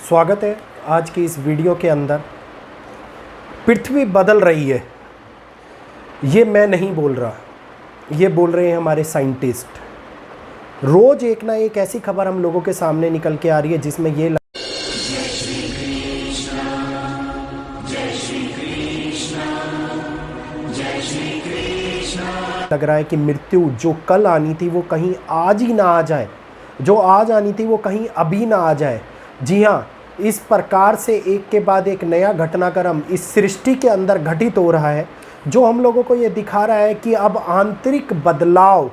स्वागत है आज की इस वीडियो के अंदर। पृथ्वी बदल रही है, ये मैं नहीं बोल रहा, ये बोल रहे हैं हमारे साइंटिस्ट। रोज़ एक ना एक ऐसी खबर हम लोगों के सामने निकल के आ रही है जिसमें ये लग रहा है कि मृत्यु जो कल आनी थी वो कहीं आज ही ना आ जाए, जो आज आनी थी वो कहीं अभी ना आ जाए। जी हाँ, इस प्रकार से एक के बाद एक नया घटनाक्रम इस सृष्टि के अंदर घटित हो रहा है, जो हम लोगों को ये दिखा रहा है कि अब आंतरिक बदलाव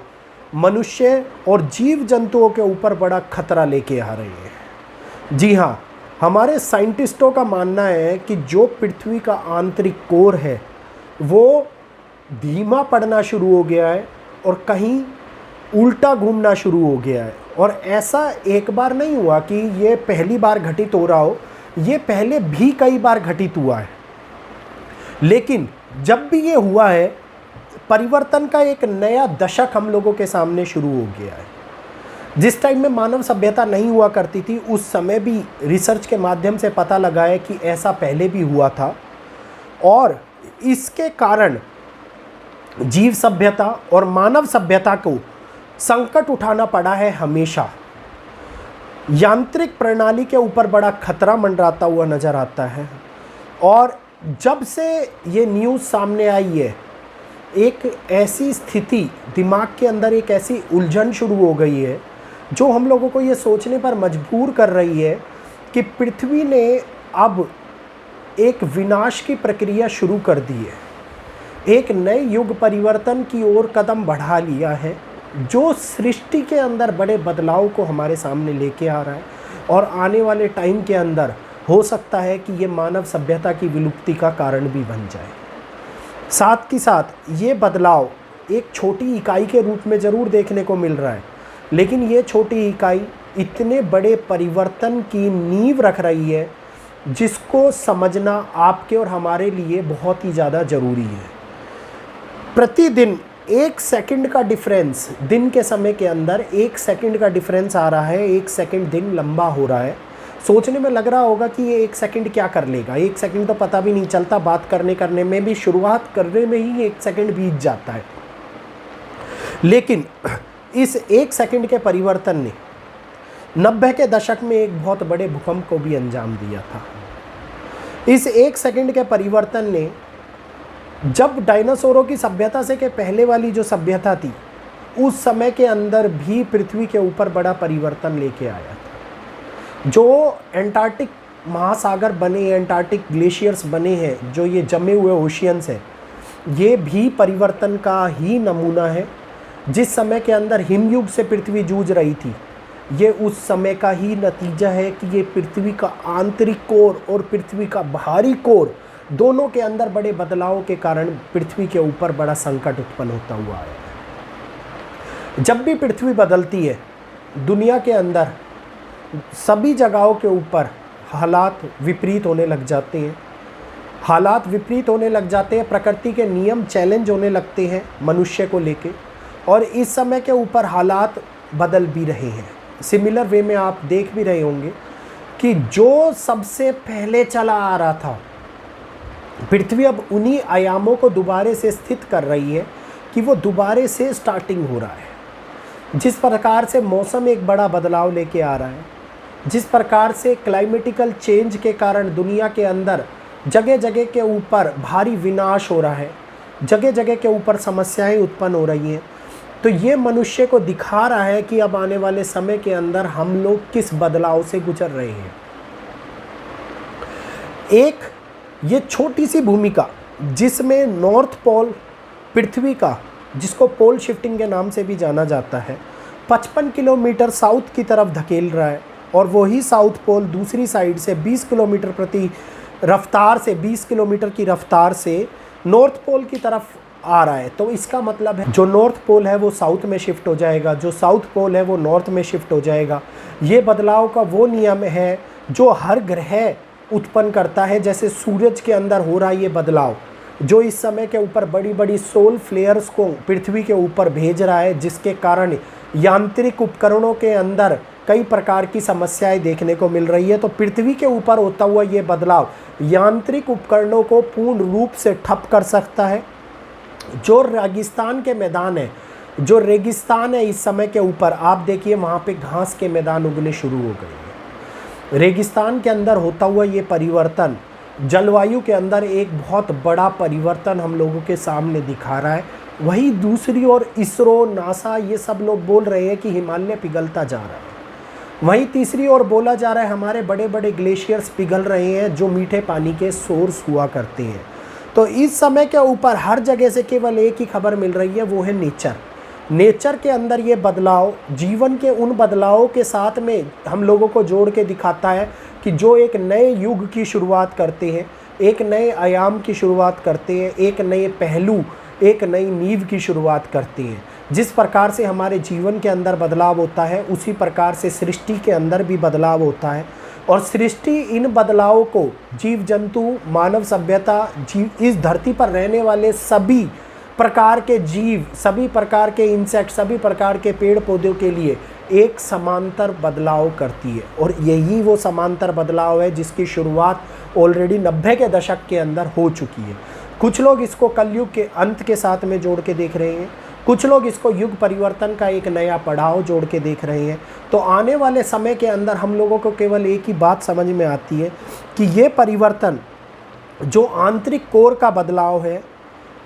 मनुष्य और जीव जंतुओं के ऊपर बड़ा खतरा लेके आ रहे हैं। जी हाँ, हमारे साइंटिस्टों का मानना है कि जो पृथ्वी का आंतरिक कोर है वो धीमा पड़ना शुरू हो गया है और कहीं उल्टा घूमना शुरू हो गया है। और ऐसा एक बार नहीं हुआ कि ये पहली बार घटित हो रहा हो, ये पहले भी कई बार घटित हुआ है। लेकिन जब भी ये हुआ है, परिवर्तन का एक नया दशक हम लोगों के सामने शुरू हो गया है। जिस टाइम में मानव सभ्यता नहीं हुआ करती थी, उस समय भी रिसर्च के माध्यम से पता लगा है कि ऐसा पहले भी हुआ था और इसके कारण जीव सभ्यता और मानव सभ्यता को संकट उठाना पड़ा है हमेशा। यांत्रिक प्रणाली के ऊपर बड़ा खतरा मंडराता हुआ नज़र आता है। और जब से ये न्यूज़ सामने आई है, एक ऐसी स्थिति दिमाग के अंदर, एक ऐसी उलझन शुरू हो गई है जो हम लोगों को ये सोचने पर मजबूर कर रही है कि पृथ्वी ने अब एक विनाश की प्रक्रिया शुरू कर दी है, एक नए युग परिवर्तन की ओर कदम बढ़ा लिया है, जो सृष्टि के अंदर बड़े बदलाव को हमारे सामने लेके आ रहा है। और आने वाले टाइम के अंदर हो सकता है कि ये मानव सभ्यता की विलुप्ति का कारण भी बन जाए। साथ ही साथ ये बदलाव एक छोटी इकाई के रूप में ज़रूर देखने को मिल रहा है, लेकिन ये छोटी इकाई इतने बड़े परिवर्तन की नींव रख रही है जिसको समझना आपके और हमारे लिए बहुत ही ज़्यादा ज़रूरी है। प्रतिदिन 1 सेकंड का डिफरेंस, दिन के समय के अंदर 1 सेकंड का डिफरेंस आ रहा है। 1 सेकंड दिन लंबा हो रहा है। सोचने में लग रहा होगा कि ये 1 सेकंड क्या कर लेगा, 1 सेकंड तो पता भी नहीं चलता, बात करने में भी, शुरुआत करने में ही 1 सेकंड बीत जाता है। लेकिन इस 1 सेकंड के परिवर्तन ने 90 के दशक में एक बहुत बड़े भूकंप को भी अंजाम दिया था। इस 1 सेकंड के परिवर्तन ने, जब डायनासोरों की सभ्यता से के पहले वाली जो सभ्यता थी, उस समय के अंदर भी पृथ्वी के ऊपर बड़ा परिवर्तन लेके आया था। जो एंटार्क्टिक महासागर बने, एंटार्क्टिक ग्लेशियर्स बने हैं, जो ये जमे हुए ओशियंस हैं, ये भी परिवर्तन का ही नमूना है। जिस समय के अंदर हिमयुग से पृथ्वी जूझ रही थी, ये उस समय का ही नतीजा है कि ये पृथ्वी का आंतरिक कोर और पृथ्वी का बाहरी कोर दोनों के अंदर बड़े बदलाव के कारण पृथ्वी के ऊपर बड़ा संकट उत्पन्न होता हुआ है। जब भी पृथ्वी बदलती है, दुनिया के अंदर सभी जगहों के ऊपर हालात विपरीत होने लग जाते हैं। हालात विपरीत होने लग जाते हैं, प्रकृति के नियम चैलेंज होने लगते हैं मनुष्य को लेके, और इस समय के ऊपर हालात बदल भी रहे हैं। सिमिलर वे में आप देख भी रहे होंगे कि जो सबसे पहले चला आ रहा था, पृथ्वी अब उन्हीं आयामों को दोबारे से स्थित कर रही है कि वो दोबारे से स्टार्टिंग हो रहा है। जिस प्रकार से मौसम एक बड़ा बदलाव लेके आ रहा है, जिस प्रकार से क्लाइमेटिकल चेंज के कारण दुनिया के अंदर जगह जगह के ऊपर भारी विनाश हो रहा है, जगह जगह के ऊपर समस्याएं उत्पन्न हो रही हैं, तो ये मनुष्य को दिखा रहा है कि अब आने वाले समय के अंदर हम लोग किस बदलाव से गुजर रहे हैं। एक ये छोटी सी भूमिका जिसमें नॉर्थ पोल पृथ्वी का, जिसको पोल शिफ्टिंग के नाम से भी जाना जाता है, 55 किलोमीटर साउथ की तरफ धकेल रहा है, और वही साउथ पोल दूसरी साइड से 20 किलोमीटर प्रति रफ्तार से, 20 किलोमीटर की रफ्तार से नॉर्थ पोल की तरफ आ रहा है। तो इसका मतलब है जो नॉर्थ पोल है वो साउथ में शिफ्ट हो जाएगा, जो साउथ पोल है वो नॉर्थ में शिफ्ट हो जाएगा। ये बदलाव का वो नियम है जो हर ग्रह उत्पन्न करता है। जैसे सूरज के अंदर हो रहा है ये बदलाव, जो इस समय के ऊपर बड़ी बड़ी सोल फ्लेयर्स को पृथ्वी के ऊपर भेज रहा है, जिसके कारण यांत्रिक उपकरणों के अंदर कई प्रकार की समस्याएं देखने को मिल रही है। तो पृथ्वी के ऊपर होता हुआ ये बदलाव यांत्रिक उपकरणों को पूर्ण रूप से ठप कर सकता है। जो रेगिस्तान के मैदान है, जो रेगिस्तान है इस समय के ऊपर, आप देखिए वहाँ पे घास के मैदान उगने शुरू हो गए हैं। रेगिस्तान के अंदर होता हुआ ये परिवर्तन जलवायु के अंदर एक बहुत बड़ा परिवर्तन हम लोगों के सामने दिखा रहा है। वही दूसरी ओर इसरो, नासा, ये सब लोग बोल रहे हैं कि हिमालय पिघलता जा रहा है। वहीं तीसरी ओर बोला जा रहा है हमारे बड़े बड़े ग्लेशियर्स पिघल रहे हैं जो मीठे पानी के सोर्स हुआ करते हैं। तो इस समय के ऊपर हर जगह से केवल एक ही खबर मिल रही है, वो है नेचर के अंदर ये बदलाव जीवन के उन बदलावों के साथ में हम लोगों को जोड़ के दिखाता है कि जो एक नए युग की शुरुआत करते हैं, एक नए आयाम की शुरुआत करते हैं, एक नए पहलू, एक नई नींव की शुरुआत करते हैं। जिस प्रकार से हमारे जीवन के अंदर बदलाव होता है उसी प्रकार से सृष्टि के अंदर भी बदलाव होता है। और सृष्टि इन बदलावों को जीव जंतु, मानव सभ्यता, इस धरती पर रहने वाले सभी प्रकार के जीव, सभी प्रकार के इंसेक्ट, सभी प्रकार के पेड़ पौधों के लिए एक समांतर बदलाव करती है। और यही वो समांतर बदलाव है जिसकी शुरुआत ऑलरेडी 90 के दशक के अंदर हो चुकी है। कुछ लोग इसको कलयुग के अंत के साथ में जोड़ के देख रहे हैं, कुछ लोग इसको युग परिवर्तन का एक नया पड़ाव जोड़ के देख रहे हैं। तो आने वाले समय के अंदर हम लोगों को केवल एक ही बात समझ में आती है कि ये परिवर्तन जो आंतरिक कोर का बदलाव है,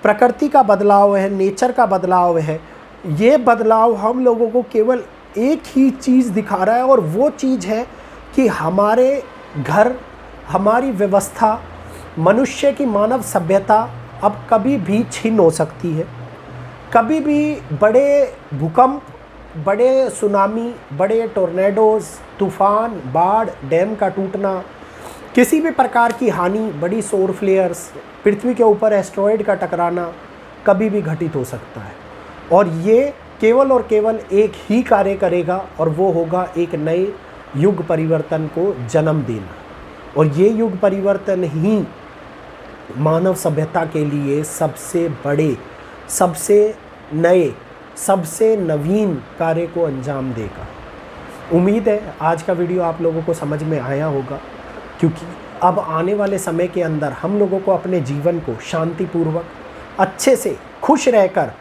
प्रकृति का बदलाव है, नेचर का बदलाव है, ये बदलाव हम लोगों को केवल एक ही चीज़ दिखा रहा है और वो चीज़ है कि हमारे घर, हमारी व्यवस्था, मनुष्य की मानव सभ्यता अब कभी भी छीन हो सकती है। कभी भी बड़े भूकंप, बड़े सुनामी, बड़े टोर्नेडोज़, तूफ़ान, बाढ़, डैम का टूटना, किसी भी प्रकार की हानि, बड़ी सौर फ्लेयर्स, पृथ्वी के ऊपर एस्ट्रॉयड का टकराना कभी भी घटित हो सकता है। और ये केवल और केवल एक ही कार्य करेगा और वो होगा एक नए युग परिवर्तन को जन्म देना। और ये युग परिवर्तन ही मानव सभ्यता के लिए सबसे बड़े, सबसे नए, सबसे नवीन कार्य को अंजाम देगा। उम्मीद है आज का वीडियो आप लोगों को समझ में आया होगा, क्योंकि अब आने वाले समय के अंदर हम लोगों को अपने जीवन को शांतिपूर्वक, अच्छे से, खुश रहकर,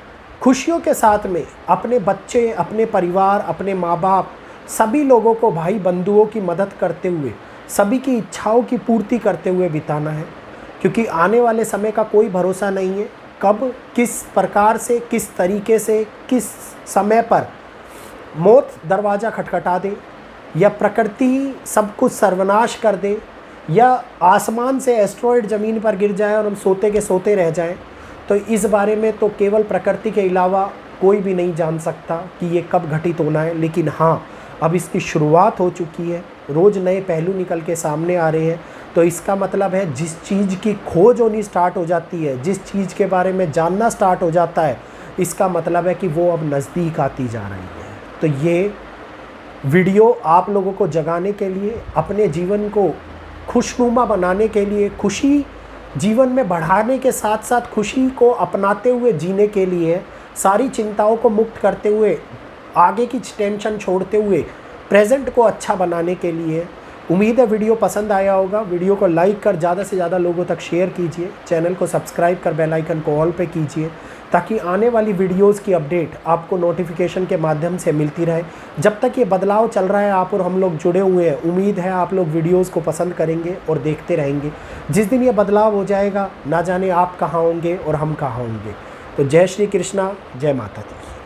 खुशियों के साथ में अपने बच्चे, अपने परिवार, अपने माँ बाप, सभी लोगों को, भाई बंधुओं की मदद करते हुए, सभी की इच्छाओं की पूर्ति करते हुए बिताना है। क्योंकि आने वाले समय का कोई भरोसा नहीं है, कब, किस प्रकार से, किस तरीके से, किस समय पर मौत दरवाज़ा खटखटा दे, या प्रकृति सब कुछ सर्वनाश कर दे, या आसमान से एस्ट्रॉयड ज़मीन पर गिर जाए और हम सोते के सोते रह जाएं। तो इस बारे में तो केवल प्रकृति के अलावा कोई भी नहीं जान सकता कि ये कब घटित होना है। लेकिन हाँ, अब इसकी शुरुआत हो चुकी है, रोज़ नए पहलू निकल के सामने आ रहे हैं। तो इसका मतलब है जिस चीज़ की खोज होनी स्टार्ट हो जाती है, जिस चीज़ के बारे में जानना स्टार्ट हो जाता है, इसका मतलब है कि वो अब नज़दीक आती जा रही है। तो ये वीडियो आप लोगों को जगाने के लिए, अपने जीवन को खुशनुमा बनाने के लिए, खुशी जीवन में बढ़ाने के साथ साथ खुशी को अपनाते हुए जीने के लिए, सारी चिंताओं को मुक्त करते हुए, आगे की टेंशन छोड़ते हुए प्रेजेंट को अच्छा बनाने के लिए। उम्मीद है वीडियो पसंद आया होगा। वीडियो को लाइक कर ज़्यादा से ज़्यादा लोगों तक शेयर कीजिए। चैनल को सब्सक्राइब कर बेल आइकन को ऑल पे कीजिए, ताकि आने वाली वीडियोस की अपडेट आपको नोटिफिकेशन के माध्यम से मिलती रहे। जब तक ये बदलाव चल रहा है, आप और हम लोग जुड़े हुए हैं, उम्मीद है आप लोग वीडियोज़ को पसंद करेंगे और देखते रहेंगे। जिस दिन ये बदलाव हो जाएगा, ना जाने आप कहाँ होंगे और हम कहाँ होंगे। तो जय श्री कृष्णा, जय माता दी।